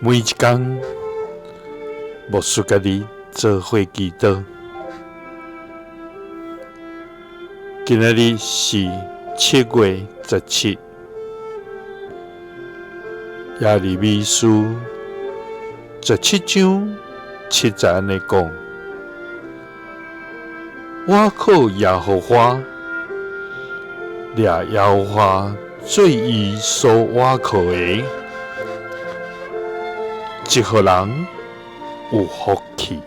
每一天，牧师甲你做伙祈祷。今仔日是7月17，耶利米书17章7节安尼讲：我靠耶和华，掠耶和华做伊所倚靠的，一予人有福气。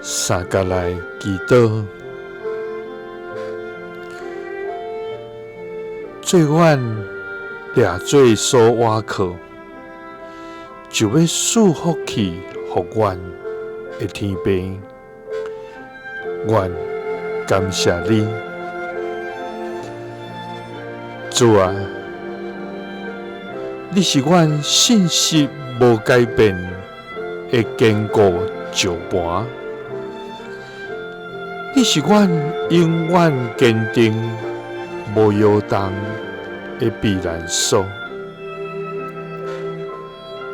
三甲来祈祷，做阮掠做所倚靠，就要赐福气予阮的天父。阮感谢你，主啊！你是阮信心无改变的坚固石盘，你是阮永远坚定无摇动的避难所，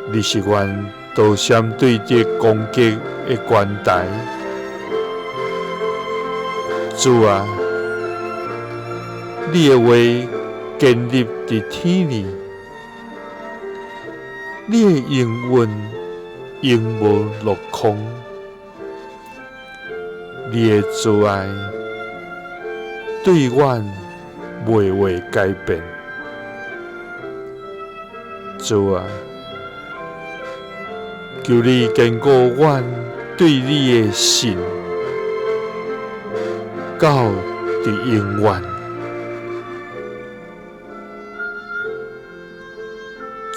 你是阮刀闪对敌攻击的关台。主啊，你的话建立伫天里，你的应允永无落空，你的慈爱对阮袂会改变。主啊，求你坚固阮对你的信，到伫永远。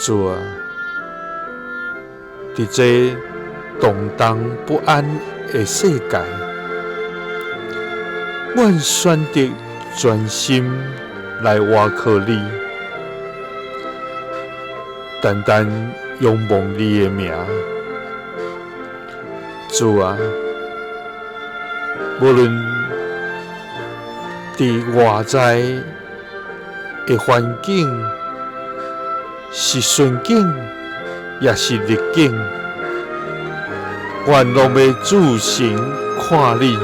主啊，伫这动荡不安的世界，阮选择专心来倚靠你，单单仰望你的名。主啊，无论伫外在的环境是顺境，也是逆境，阮拢要自行看你，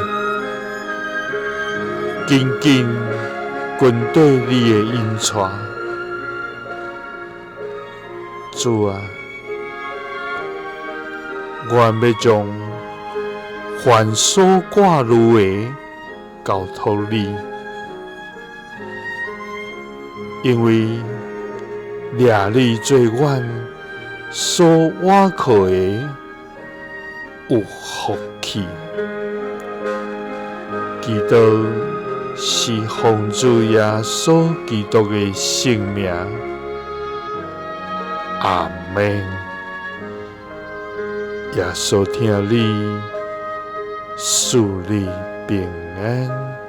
紧紧跟对你的引带。主啊，阮要将凡所挂虑的交托你，因为掠你做阮所倚靠的有福气。祈祷是奉主耶稣基督的圣名，阿们。耶稣听你，赐你平安。